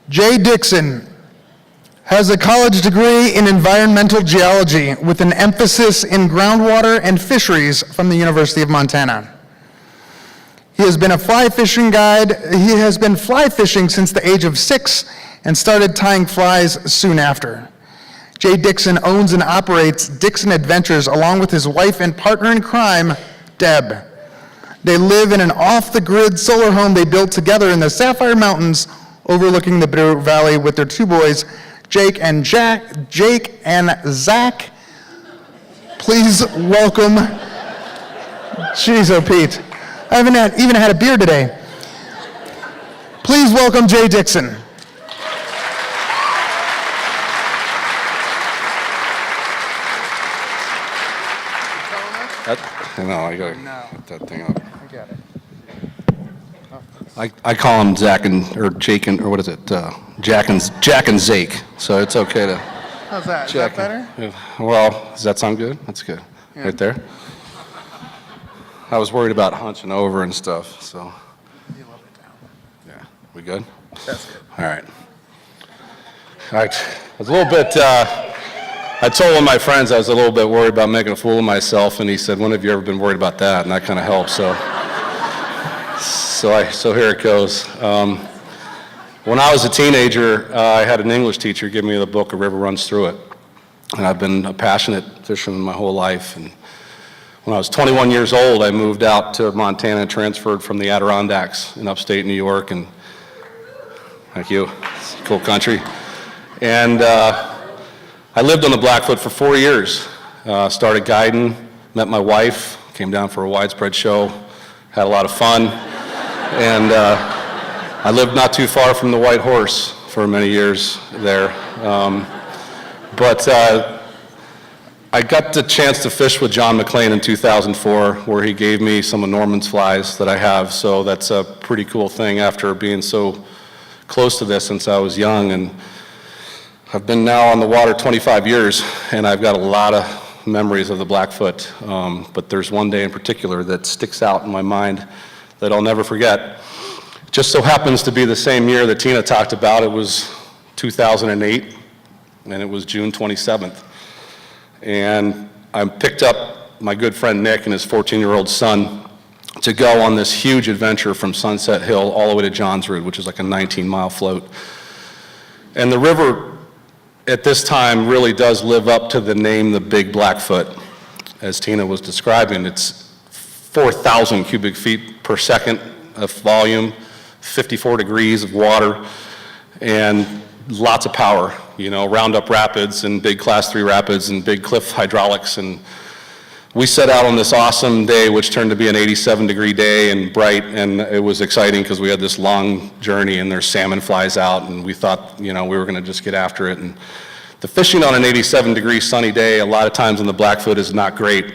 Jay Dixon has a college degree in environmental geology with an emphasis in groundwater and fisheries from the University of Montana. He has been a fly fishing guide. He has been fly fishing since the age of 6 and started tying flies soon after. Jay Dixon owns and operates Dixon Adventures along with his wife and partner in crime, Deb. They live in an off-the-grid solar home they built together in the Sapphire Mountains overlooking the Bitterroot Valley with their 2 boys, Jake and Zack. Please welcome, jeez, oh Pete, I haven't even had a beer today. Please welcome Jay Dixon. No, I gotta put that thing up. I got it. I call him Zack or Jake or what is it? Jack and Zack. So it's okay to. How's that? Is that better? Well, does that sound good? That's good. Yeah. Right there. I was worried about hunching over and stuff. So. You love it down. Yeah. We good? That's good. All right. All right. I was a little bit. I told one of my friends I was a little bit worried about making a fool of myself, and he said, "When have you ever been worried about that?" And that kind of helped. So here it goes. When I was a teenager, I had an English teacher give me the book "A River Runs Through It," and I've been a passionate fisherman my whole life. And when I was 21 years old, I moved out to Montana and transferred from the Adirondacks in upstate New York. And thank you, it's a cool country. And I lived on the Blackfoot for 4 years. Started guiding, met my wife, came down for a widespread show, had a lot of fun, and I lived not too far from the White Horse for many years there. But I got the chance to fish with John McLean in 2004, where he gave me some of Norman's flies that I have, so that's a pretty cool thing after being so close to this since I was young. And I've been now on the water 25 years, and I've got a lot of memories of the Blackfoot, but there's one day in particular that sticks out in my mind that I'll never forget. It just so happens to be the same year that Tina talked about. It was 2008, and it was June 27th. And I picked up my good friend Nick and his 14-year-old son to go on this huge adventure from Sunset Hill all the way to Johns Root, which is like a 19-mile float. And the river at this time really does live up to the name, the Big Blackfoot. As Tina was describing, it's 4,000 cubic feet per second of volume, 54 degrees of water, and lots of power. You know, Roundup rapids and big class 3 rapids and big cliff hydraulics. And we set out on this awesome day, which turned to be an 87-degree day and bright, and it was exciting because we had this long journey and there's salmon flies out, and we thought, you know, we were gonna just get after it. And the fishing on an 87-degree sunny day, a lot of times in the Blackfoot, is not great.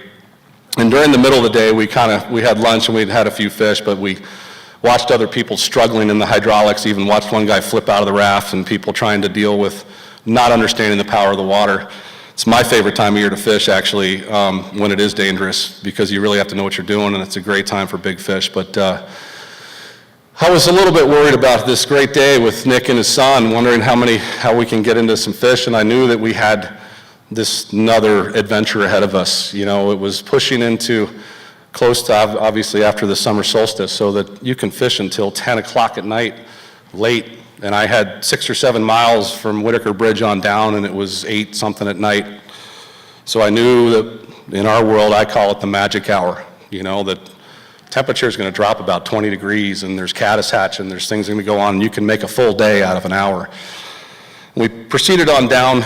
And during the middle of the day, we had lunch and we'd had a few fish, but we watched other people struggling in the hydraulics, even watched one guy flip out of the raft, and people trying to deal with not understanding the power of the water. It's my favorite time of year to fish, actually, when it is dangerous, because you really have to know what you're doing, and it's a great time for big fish. But I was a little bit worried about this great day with Nick and his son, wondering how we can get into some fish, and I knew that we had this another adventure ahead of us. You know, it was pushing into close to, obviously, after the summer solstice, so that you can fish until 10 o'clock at night, late. And I had 6 or 7 miles from Whitaker Bridge on down, and it was 8 something at night. So I knew that in our world, I call it the magic hour. You know, that temperature is going to drop about 20 degrees, and there's caddis hatch, and there's things going to go on, and you can make a full day out of an hour. We proceeded on down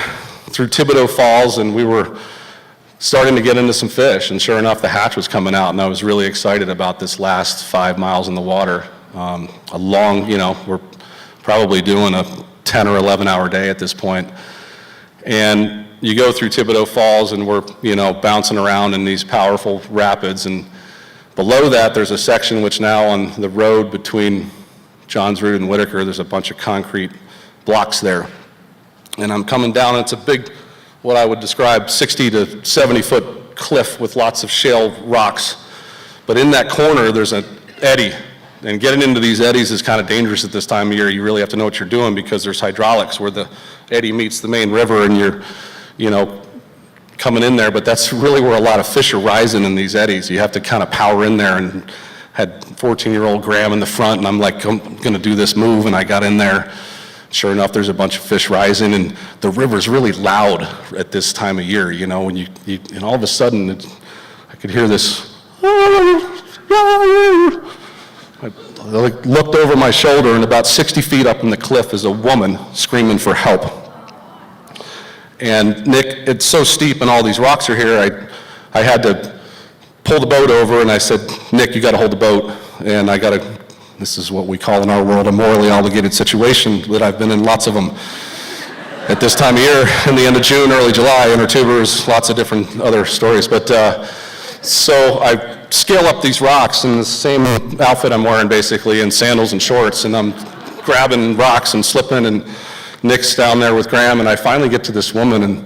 through Thibodeau Falls, and we were starting to get into some fish, and sure enough, the hatch was coming out, and I was really excited about this last 5 miles in the water. A long, you know, we're probably doing a 10 or 11 hour day at this point. And you go through Thibodeau Falls, and we're, you know, bouncing around in these powerful rapids, and below that there's a section which now on the road between Johns Root and Whitaker, there's a bunch of concrete blocks there. And I'm coming down, and it's a big, what I would describe 60 to 70 foot cliff with lots of shale rocks. But in that corner there's an eddy, And getting into these eddies is kind of dangerous at this time of year. You really have to know what you're doing because there's hydraulics where the eddy meets the main river and you're, coming in there, but that's really where a lot of fish are rising in these eddies. You have to kind of power in there, and had 14-year-old Graham in the front, and I'm like, I'm gonna do this move, and I got in there. Sure enough, there's a bunch of fish rising, and the river's really loud at this time of year, when you and all of a sudden, I could hear this. I looked over my shoulder, and about 60 feet up in the cliff is a woman screaming for help. And Nick, it's so steep and all these rocks are here, I had to pull the boat over, and I said, Nick, you gotta hold the boat, and this is what we call in our world a morally obligated situation, that I've been in lots of them at this time of year, in the end of June, early July, inner tubers, lots of different other stories. But so I scale up these rocks in the same outfit I'm wearing basically, in sandals and shorts, and I'm grabbing rocks and slipping, and Nick's down there with Graham, and I finally get to this woman, and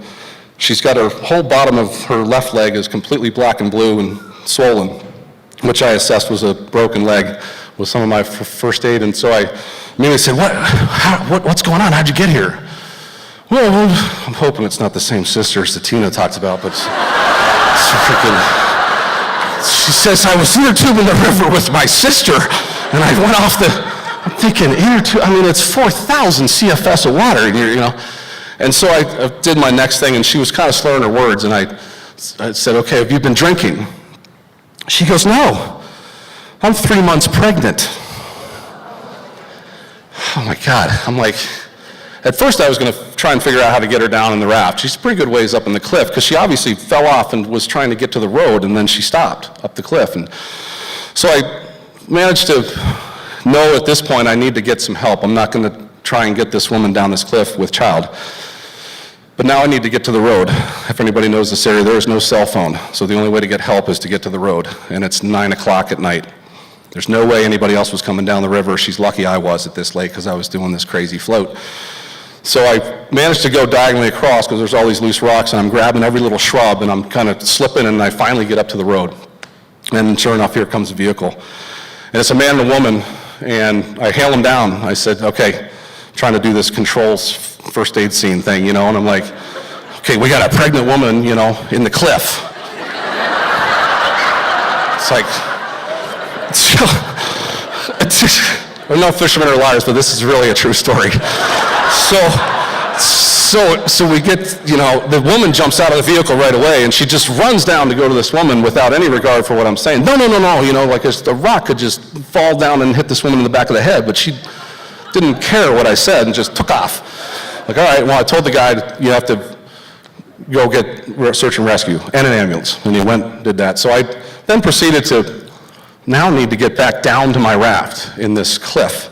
she's got her whole bottom of her left leg is completely black and blue and swollen, which I assessed was a broken leg with some of my first aid. And so I immediately said, what's going on? How'd you get here? Well, I'm hoping it's not the same sisters that Tina talks about, but she says, I was inner tubing the river with my sister, and I went off I'm thinking, it's 4,000 CFS of water, And so I did my next thing, and she was kind of slurring her words, and I said, okay, have you been drinking? She goes, no, I'm 3 months pregnant. Oh my God, I'm like, at first I was gonna try and figure out how to get her down in the raft. She's a pretty good ways up in the cliff, because she obviously fell off and was trying to get to the road, and then she stopped up the cliff. And so I managed to know at this point I need to get some help. I'm not gonna try and get this woman down this cliff with child. But now I need to get to the road. If anybody knows this area, there is no cell phone. So the only way to get help is to get to the road. And it's 9 o'clock at night. There's no way anybody else was coming down the river. She's lucky I was at this lake because I was doing this crazy float. So I managed to go diagonally across because there's all these loose rocks, and I'm grabbing every little shrub, and I'm kind of slipping, and I finally get up to the road. And sure enough, here comes a vehicle. And it's a man and a woman, and I hail them down. I said, okay, trying to do this controls first aid scene thing, and I'm like, okay, we got a pregnant woman, in the cliff. It's like, no fishermen are liars, but this is really a true story. So we get, the woman jumps out of the vehicle right away, and she just runs down to go to this woman without any regard for what I'm saying. No, like a rock could just fall down and hit this woman in the back of the head, but she didn't care what I said and just took off. Like, all right, well, I told the guy, you have to go get search and rescue and an ambulance, and he went and did that. So I then proceeded to now need to get back down to my raft in this cliff.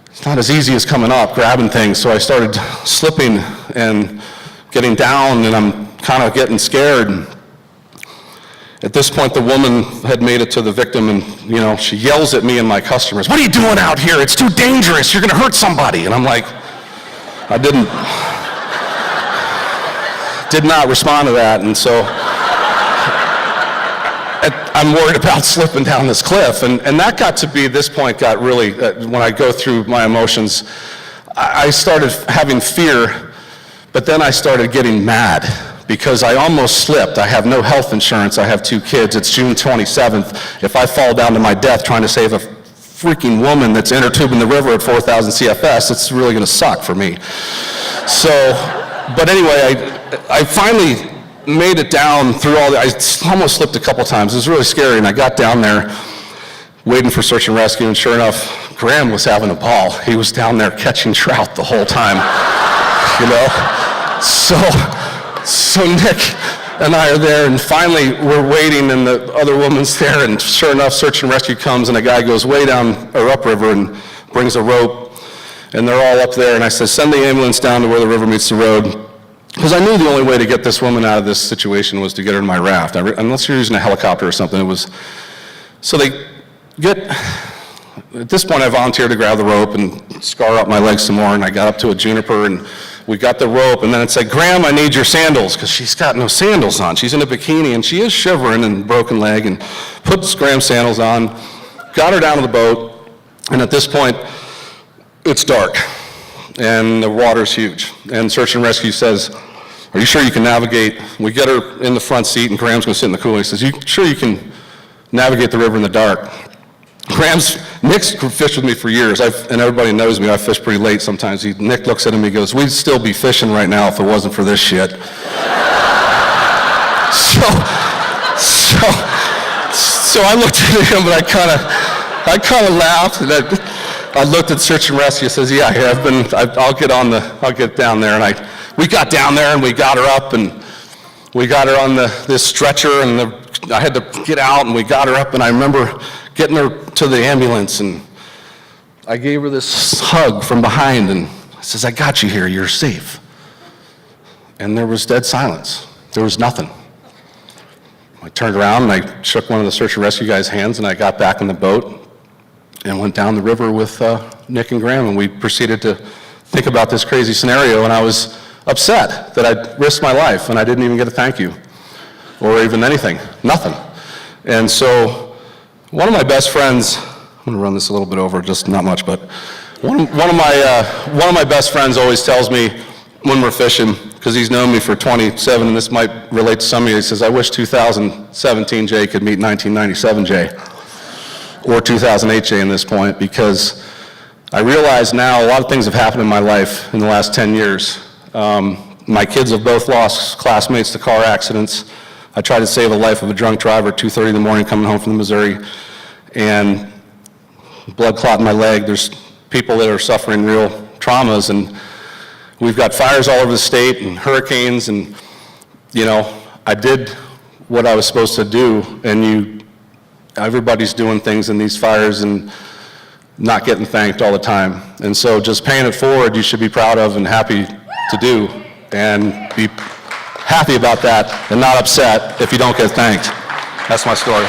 It's not as easy as coming up, grabbing things, so I started slipping and getting down, and I'm kind of getting scared. At this point, the woman had made it to the victim, and she yells at me and my customers, what are you doing out here? It's too dangerous, you're gonna hurt somebody. And I'm like, I did not respond to that, and so I'm worried about slipping down this cliff, and that got to be, this point got really, when I go through my emotions, I started having fear, but then I started getting mad because I almost slipped. I have no health insurance, I have 2 kids, it's June 27th. If I fall down to my death trying to save a freaking woman that's inner tubing the river at 4,000 CFS, it's really gonna suck for me. So, but anyway, I finally made it down through all I almost slipped a couple times. It was really scary, and I got down there waiting for search and rescue, and sure enough, Graham was having a ball. He was down there catching trout the whole time, So Nick and I are there, and finally we're waiting, and the other woman's there, and sure enough, search and rescue comes, and a guy goes way down, or upriver, and brings a rope, and they're all up there, and I said, send the ambulance down to where the river meets the road. Because I knew the only way to get this woman out of this situation was to get her in my raft, unless you're using a helicopter or something. So they get, at this point I volunteered to grab the rope and scar up my legs some more, and I got up to a juniper, and we got the rope, and then it said, Graham, I need your sandals, because she's got no sandals on. She's in a bikini, and she is shivering and broken leg, and put Graham's sandals on, got her down to the boat, And at this point, it's dark, and the water's huge. And search and rescue says, "Are you sure you can navigate?" We get her in the front seat, and Graham's gonna sit in the cooler. He says, "You sure you can navigate the river in the dark?" Nick's fished with me for years, and everybody knows me, I fish pretty late sometimes. Nick looks at him, he goes, "We'd still be fishing right now if it wasn't for this shit." So I looked at him, and I kind of laughed, and I looked at search and rescue, says, "Yeah, I'll get down there." And we got down there, and we got her up, and we got her on this stretcher, and I had to get out, and we got her up, and I remember getting her to the ambulance, and I gave her this hug from behind, and I says, "I got you here, you're safe." And there was dead silence. There was nothing. I turned around, and I shook one of the search and rescue guys' hands, and I got back in the boat and went down the river with Nick and Graham, and we proceeded to think about this crazy scenario, and I was upset that I'd risked my life, and I didn't even get a thank you, or even anything, nothing. And so one of my best friends, I'm gonna run this a little bit over, just not much, but one of my best friends always tells me when we're fishing, because he's known me for 27, and this might relate to some of you, he says, "I wish 2017 Jay could meet 1997 Jay, or 2008 Jay in this point, because I realize now a lot of things have happened in my life in the last 10 years. My kids have both lost classmates to car accidents. I tried to save the life of a drunk driver at 2:30 in the morning coming home from Missouri, and blood clot in my leg. There's people that are suffering real traumas, and we've got fires all over the state and hurricanes, and I did what I was supposed to do, and everybody's doing things in these fires and not getting thanked all the time. And so just paying it forward, you should be proud of and happy to do, and be happy about that and not upset if you don't get thanked. That's my story.